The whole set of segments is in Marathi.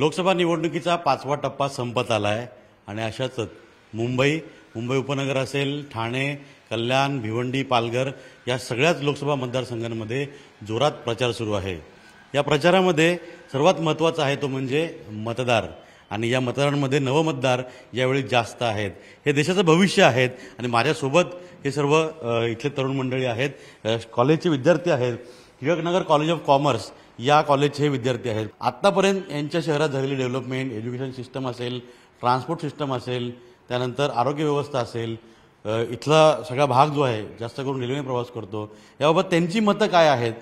लोकसभा निवडणुकीचा 5वा टप्पा संपत आला आहे आणि अशाच मुंबई उपनगर असेल, ठाणे, कल्याण, भिवंडी, पालघर या सगळ्याच लोकसभा मतदारसंघांमध्ये जोरात प्रचार सुरू आहे। या प्रचारामध्ये सर्वात महत्त्वाचा आहे तो म्हणजे मतदार आणि या मतदारांमध्ये नवमतदार यावेळी जास्त आहेत। हे देशाचं भविष्य आहेत आणि माझ्यासोबत हे सर्व इथले तरुण मंडळी आहेत, कॉलेजचे विद्यार्थी आहेत। टिळकनगर कॉलेज ऑफ कॉमर्स या कॉलेजचे विद्यार्थी आहेत। आतापर्यंत यांच्या शहरात झालेली डेव्हलपमेंट, एज्युकेशन सिस्टम असेल, ट्रान्सपोर्ट सिस्टम असेल, त्यानंतर आरोग्य व्यवस्था असेल, इथला सगळा भाग जो आहे जास्त करून रेल्वेने प्रवास करतो, याबाबत त्यांची मतं काय आहेत,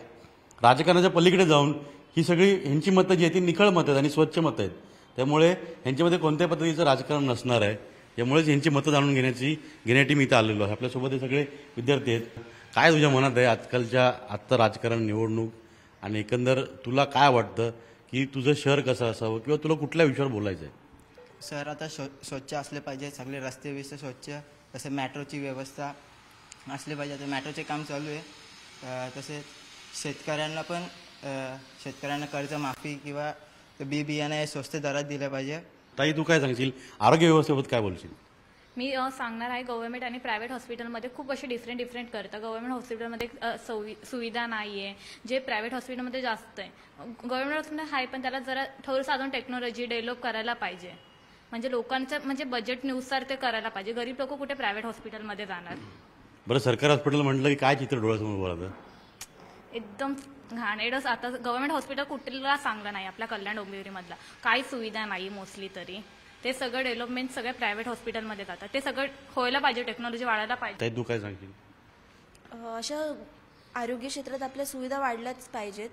राजकारणाच्या पलीकडे जाऊन ही सगळी ह्यांची मतं जी आहेत ती निखळ मतं आहेत आणि स्वच्छ मतं आहेत। त्यामुळे ह्यांच्यामध्ये कोणत्या पद्धतीचं राजकारण नसणार आहे। त्यामुळेच ह्यांची मतं जाणून घेण्यासाठी मी इथं आलेलो आहे। आपल्यासोबत हे सगळे विद्यार्थी आहेत। काय तुझ्या मनात आहे आजचं राजकारण, निवडणूक आणि एकंदर तुला काय वाटतं की तुझं शहर कसं असावं किंवा तुला कुठल्या विषयावर बोलायचं आहे? शहर आता स्वच्छ असले पाहिजे, सगळे रस्ते व्यवस्था स्वच्छ, तसे मेट्रोची व्यवस्था असली पाहिजे। आता मेट्रोचे काम चालू आहे। तसेच शेतकऱ्यांना कर्जमाफी किंवा बी बियाणे स्वस्त दरात दिले पाहिजे। ताई, तू काय सांगशील? आरोग्य व्यवस्थेबाबत काय बोलशील? मी सांगणार आहे, गव्हर्नमेंट आणि प्रायव्हेट हॉस्पिटलमध्ये खूप असे डिफरंट करतं। गव्हर्नमेंट हॉस्पिटलमध्ये सुविधा नाही आहे, जे प्रायव्हेट हॉस्पिटलमध्ये जास्त आहे। गव्हर्नमेंट हॉस्पिटल आहे पण त्याला जरा थोडंसं अजून टेक्नॉलॉजी डेव्हलप करायला पाहिजे, म्हणजे लोकांचं म्हणजे बजेटनुसार ते करायला पाहिजे। गरीब लोक कुठे प्रायव्हेट हॉस्पिटलमध्ये जाणार? बरं, सरकारी हॉस्पिटल म्हटलं की काय चित्र डोळ्यासमोर उभं राहतं? एकदम घाणेरडंच। आता गव्हर्नमेंट हॉस्पिटल कुठला चांगलं नाही, आपल्या कल्याण डोंबिवलीमधला काही सुविधा नाही मोस्टली तरी। ते सगळं डेव्हलपमेंट सगळ्या प्रायव्हेट हॉस्पिटलमध्ये जातात, ते सगळं व्हायला पाहिजे, टेक्नॉलॉजी वाढायला पाहिजे। ताई, तू काय सांगशील? अशा आरोग्य क्षेत्रात आपल्या सुविधा वाढल्याच पाहिजेत।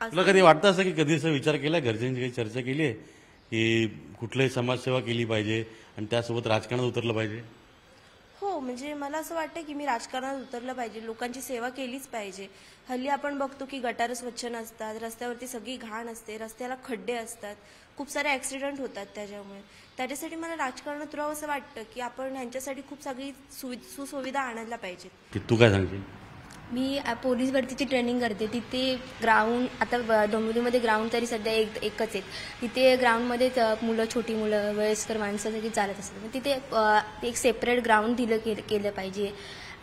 तुला कधी वाटतं असं की कधी असं विचार केला, घरच्यांची काही चर्चा केली आहे की कुठलीही समाजसेवा केली पाहिजे आणि त्यासोबत राजकारणात उतरलं पाहिजे? हो, म्हणजे मला असं वाटतं की मी राजकारणात उतरलं पाहिजे, लोकांची सेवा केलीच पाहिजे। हल्ली आपण बघतो की गटार स्वच्छ नसतात, रस्त्यावरती सगळी घाण असते, रस्त्याला खड्डे असतात, खूप सारे ॲक्सिडेंट होतात त्याच्यासाठी मला राजकारणात उतरावं असं वाटतं की आपण ह्यांच्यासाठी खूप सगळी सुसुविधा आणायला पाहिजे। तू काय सांगशील? मी पोलीस भरतीची ट्रेनिंग करते। तिथे ग्राउंड, आता डोंबिवलीमध्ये ग्राउंड तरी सध्या एकच आहेत। तिथे ग्राउंडमध्ये मुलं, छोटी मुलं, वयस्कर माणसं सगळी चालत असतात। तिथे एक सेपरेट ग्राउंड केलं पाहिजे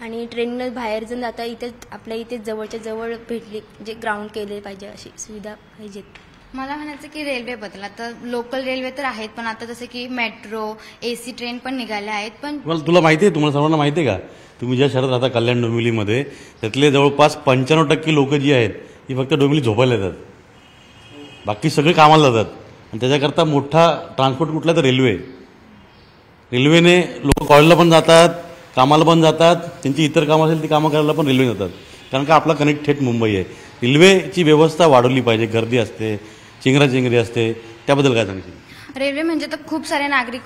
आणि ट्रेनिंग बाहेर जाऊन आता इथे आपल्या इथे जवळच्या जवळ भेटली म्हणजे ग्राउंड केले पाहिजे, अशी सुविधा पाहिजेत। मला म्हणायचं की रेल्वेबद्दल, आता लोकल रेल्वे तर आहेत पण आता जसं की मेट्रो, एसी ट्रेन पण निघाल्या आहेत। पण तुला माहिती आहे, तुम्हाला सर्वांना माहिती आहे का, तुम्ही ज्या शहरात राहता कल्याण डोंबिवलीमध्ये, त्यातले जवळपास 95% लोक जी आहेत ती फक्त डोंबिवली झोपायला येतात, बाकी सगळे कामाला जातात। आणि त्याच्याकरता मोठा ट्रान्सपोर्ट कुठला तर रेल्वेने लोक कॉलेजला पण जातात, कामाला पण जातात, त्यांची इतर कामं असेल ती कामं करायला पण रेल्वे जातात, कारण का आपला कनेक्ट थेट मुंबई आहे। रेल्वेची व्यवस्था वाढवली पाहिजे, गर्दी असते, चिंगराचिंगरी असते, त्याबद्दल काय सांगशील? रेल्वे म्हणजे तर खूप सारे नागरिक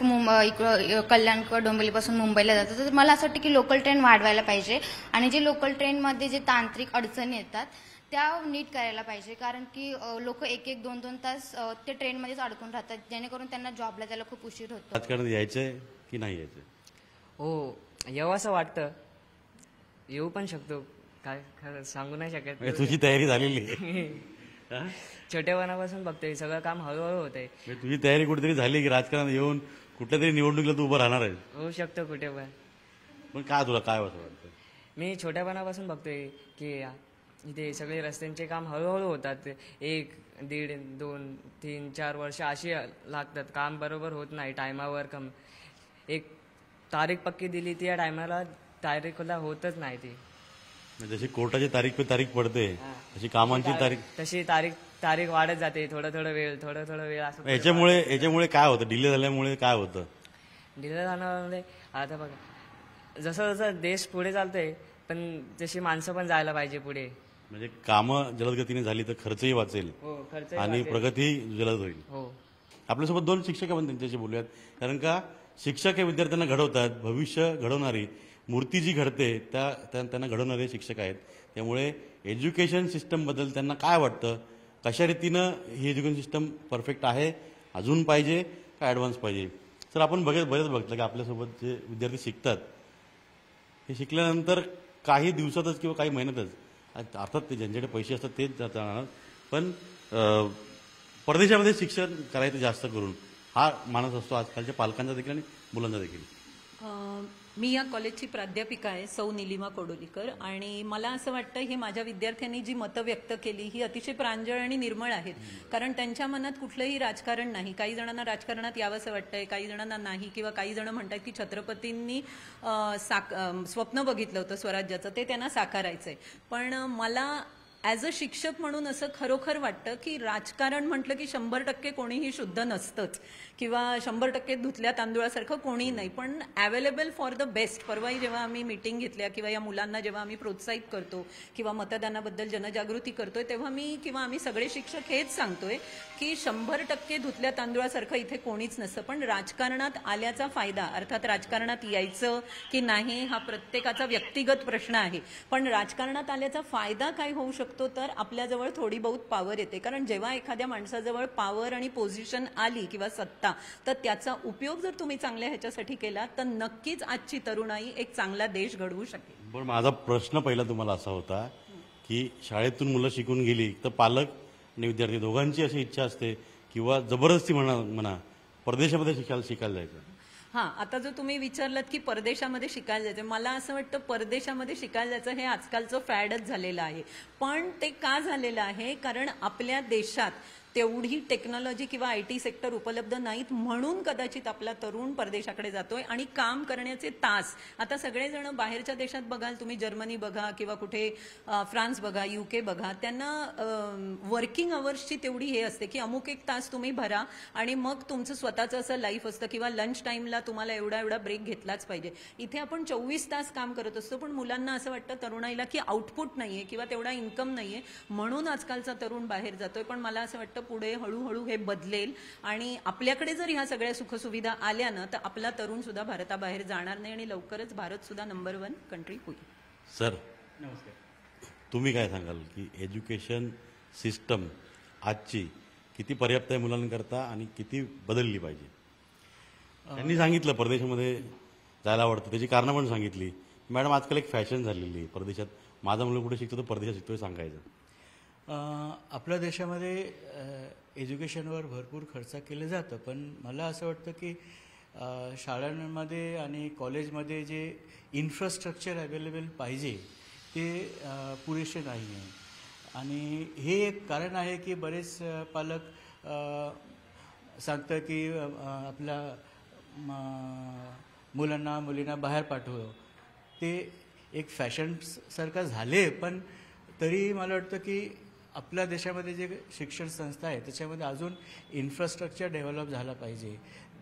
कल्याण डोंबिवलीपासून मुंबईला जातात, तर मला असं वाटतं की लोकल ट्रेन वाढवायला पाहिजे आणि जे लोकल ट्रेनमध्ये जे तांत्रिक अडचणी येतात त्या नीट करायला पाहिजे, कारण की लोक 1-2 तास ते ट्रेनमध्येच अडकून राहतात, जेणेकरून त्यांना जॉबला जायला खूप उशीर होतो। राजकारणात यायचंय की नाही यायचं? हो, येऊ असं वाटतं, येऊ पण शकतो, काय खरं सांगू नाही शकत। तुझी तयारी झालेली आहे? छोट्यापणापासून बघतोय, सगळं काम हळूहळू होत आहे। तुझी तयारी कुठेतरी झाली की राजकारणात येऊन कुठल्या तरी निवडणुकीला तू उभं राहणार आहे? होऊ शकतो कुठे पण काय तुला काय असं वाटतं? मी छोट्यापणापासून बघतोय की इथे सगळे रस्त्यांचे काम हळूहळू होतात, 1, 1.5, 2, 3, 4 वर्ष अशी लागतात, काम बरोबर होत नाही टायमावर। एक तारीख पक्की दिली ती या टायमाला तारीखला होतच नाही ती, जशी कोर्टाची तारीख पे तारीख पडते तशी कामांची तशी तारीख वाढत जाते, थोडा वेळ असं। याच्यामुळे काय होतं? डिले झाल्यामुळे काय होतं? डिले झाल्यामुळे आता बघा, जसं देश पुढे चालतोय पण तशी माणसं पण जायला पाहिजे पुढे, म्हणजे कामं जलदगतीने झाली तर खर्चही वाचेल आणि प्रगती जलद होईल। हो, आपल्यासोबत 2 शिक्षक आपण त्यांच्याशी बोलूयात, कारण का शिक्षक हे विद्यार्थ्यांना घडवतात, भविष्य घडवणारी मूर्ती जी घडते त्यांना घडवणारे शिक्षक आहेत। त्यामुळे एज्युकेशन सिस्टमबद्दल त्यांना काय वाटतं, कशा रीतीनं ही एज्युकेशन सिस्टम परफेक्ट आहे, अजून पाहिजे का ॲडव्हान्स पाहिजे? तर आपण बघितलं की आपल्यासोबत जे विद्यार्थी शिकतात हे शिकल्यानंतर काही दिवसातच किंवा काही महिन्यातच, अर्थात ते ज्यांच्याकडे पैसे असतात तेच जाणार, पण परदेशामध्ये शिक्षण करायचं जास्त करून हा मानस असतो आजकालच्या पालकांचा देखील आणि मुलांचा देखील. मी या कॉलेजची प्राध्यापिका आहे, सौ निलिमा कोडोलीकर, आणि मला असं वाटतं हे माझ्या विद्यार्थ्यांनी जी मतं व्यक्त केली ही अतिशय प्रांजळ आणि निर्मळ आहेत. कारण त्यांच्या मनात कुठलंही राजकारण नाही. काही जणांना राजकारणात यावंसं वाटतंय, काही जणांना नाही, किंवा काही जण म्हणतात की छत्रपतींनी स्वप्न बघितलं होतं स्वराज्याचं, ते त्यांना साकारायचंय. पण मला ॲज अ शिक्षक म्हणून असं खरोखर वाटतं की राजकारण म्हटलं की 100% कोणीही शुद्ध नसतंच, किंवा 100% धुतल्या तांदूळासारखं कोणी नाही. पण अवेलेबल फॉर द बेस्ट. परवाही जेव्हा आम्ही मीटिंग घेतल्या किंवा या मुलांना जेव्हा आम्ही प्रोत्साहित करतो किंवा मतदानाबद्दल जनजागृती करतोय, तेव्हा मी किंवा आम्ही सगळे शिक्षक हेच सांगतोय की 100% धुतल्या तांदूळासारखं इथे कोणीच नसतं. पण राजकारणात आल्याचा फायदा, अर्थात राजकारणात यायचं की नाही हा प्रत्येकाचा व्यक्तिगत प्रश्न आहे, पण राजकारणात आल्याचा फायदा काय होऊ शकतो तर आपल्याजवळ थोडी बहुत पॉवर येते. कारण जेव्हा एखाद्या माणसाजवळ पॉवर आणि पोझिशन आली किंवा सत्ता, तर त्याचा उपयोग जर तुम्ही चांगल्या ह्याच्यासाठी केला तर नक्कीच आजची तरुणाई एक चांगला देश घडवू शकेल. पण माझा प्रश्न पहिला तुम्हाला असा होता की शाळेतून मुलं शिकून गेली तर पालक आणि विद्यार्थी दोघांची अशी इच्छा असते किंवा जबरदस्ती म्हणा परदेशामध्ये शिकायला जायचं. हां, आता जर तुम्ही विचारलात की परदेशामध्ये शिकायला जायचं, मला असं वाटतं परदेशामध्ये शिकायला जायचं हे आजकालचं फॅडच झालेलं आहे. पण ते का झालेलं आहे? कारण आपल्या देशात तेवढी टेक्नॉलॉजी किंवा IT सेक्टर उपलब्ध नाहीत, म्हणून कदाचित आपला तरुण परदेशाकडे जातोय. आणि काम करण्याचे तास आता सगळेजण बाहेरच्या देशात बघाल तुम्ही, जर्मनी बघा किंवा कुठे फ्रान्स बघा, UK बघा, त्यांना वर्किंग अवर्सची तेवढी हे असते की अमुक एक तास तुम्ही भरा आणि मग तुमचं स्वतःचं असं लाईफ असतं किंवा लंच टाईमला तुम्हाला एवढा ब्रेक घेतलाच पाहिजे. इथे आपण 24 तास काम करत असतो, पण मुलांना असं वाटतं तरुणाईला की आउटपुट नाहीये किंवा तेवढा इन्कम नाहीये, म्हणून आजकालचा तरुण बाहेर जातोय. पण मला असं वाटतं पुढे हळूहळू हे बदलेल आणि आपल्याकडे जर ह्या सगळ्या सुखसुविधा आल्या ना तर आपला तरुण सुद्धा भारताबाहेर जाणार नाही आणि लवकरच भारत सुद्धा नंबर 1 कंट्री होईल. सर नमस्कार, तुम्ही काय सांगाल की एज्युकेशन सिस्टम आजची किती पर्याप्त आहे मुलांकरता आणि किती बदलली पाहिजे? त्यांनी सांगितलं परदेशामध्ये जायला आवडतं, त्याची कारणं पण सांगितली. मॅडम आजकाल एक फॅशन झालेली आहे परदेशात, माझा मुलगा कुठे शिकतो तो परदेशात शिकतोय सांगायचं. आपल्या देशामध्ये एज्युकेशनवर भरपूर खर्च केलं जातं, पण मला असं वाटतं की शाळांमध्ये आणि कॉलेजमध्ये जे इन्फ्रास्ट्रक्चर अवेलेबल पाहिजे ते पुरेसे नाही आहे. आणि हे एक कारण आहे की बरेच पालक सांगतात की आपल्या मुलींना बाहेर पाठवलं. ते एक फॅशनसारखं झाले, पण तरी मला वाटतं की आपल्या देशामध्ये जे शिक्षण संस्था आहे त्याच्यामध्ये अजून इन्फ्रास्ट्रक्चर डेव्हलप झालं पाहिजे,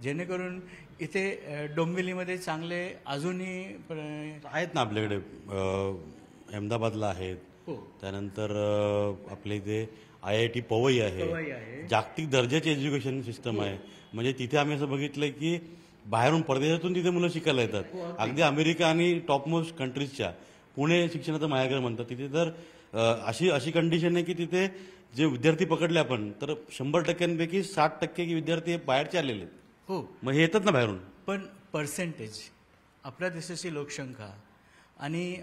जेणेकरून इथे डोंबिवलीमध्ये चांगले अजूनही आहेत ना आपल्याकडे. अहमदाबादला आहेत, त्यानंतर आपल्या इथे IIT पवई आहे, जागतिक दर्जाची एज्युकेशन सिस्टम आहे. म्हणजे तिथे आम्ही असं बघितलंय की बाहेरून परदेशातून तिथे मुलं शिकायला येतात. अगदी अमेरिका आणि टॉपमोस्ट कंट्रीजच्या पुणे शिक्षणाचं मायागर म्हणतात. तिथे तर अशी कंडिशन आहे की तिथे जे विद्यार्थी पकडले आपण तर 100%पैकी 60% विद्यार्थी विद्यार्थी आलेले आहेत. हो, मग हे येतात ना बाहेरून. पण पर्सेंटेज, आपल्या देशाची लोकसंख्या आणि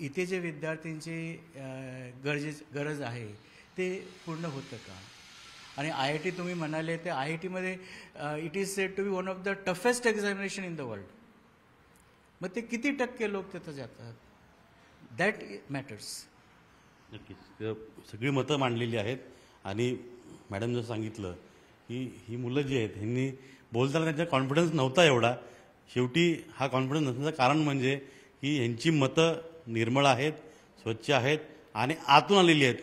इथे जे विद्यार्थ्यांची गरज आहे ते पूर्ण होतं का? आणि IIT तुम्ही म्हणाले ते IITमध्ये it is said to be one of the toughest examination in the world. मग ते किती टक्के लोक तिथं जातात? That matters. नक्कीच सगळी मतं मांडलेली आहेत. आणि मॅडम जर सांगितलं की ही मुलं जी आहेत ह्यांनी बोलताना त्यांचा कॉन्फिडन्स नव्हता एवढा. शेवटी हा कॉन्फिडन्स नसण्याचं कारण म्हणजे की ह्यांची मतं निर्मळ आहेत, स्वच्छ आहेत आणि आतून आलेली आहेत.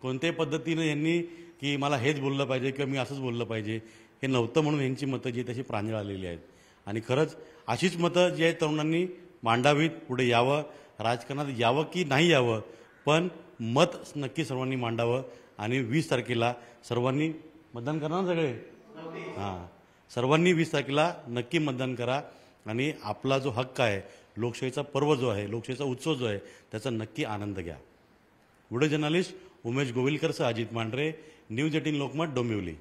कोणत्याही पद्धतीनं यांनी की मला हेच बोललं पाहिजे किंवा मी असंच बोललं पाहिजे हे नव्हतं, म्हणून यांची मतं जी आहेत तशी प्रांजळ आलेली आहेत. आणि खरंच अशीच मतं जी आहेत तरुणांनी मांडावीत, पुढे यावं, राजकारणात यावं की नाही यावं, पण मत नक्की सर्वांनी मांडावं. आणि 20 तारखेला सर्वांनी मतदान करा ना सगळे. हां, सर्वांनी 20 तारखेला नक्की मतदान करा आणि आपला जो हक्क आहे, लोकशाहीचा पर्व जो आहे, लोकशाहीचा उत्सव जो आहे त्याचा नक्की आनंद घ्या. व्हिडिओ जर्नलिस्ट उमेश गोविलकरसह अजित मांढरे, न्यूज 18 लोकमत, डोंबिवली.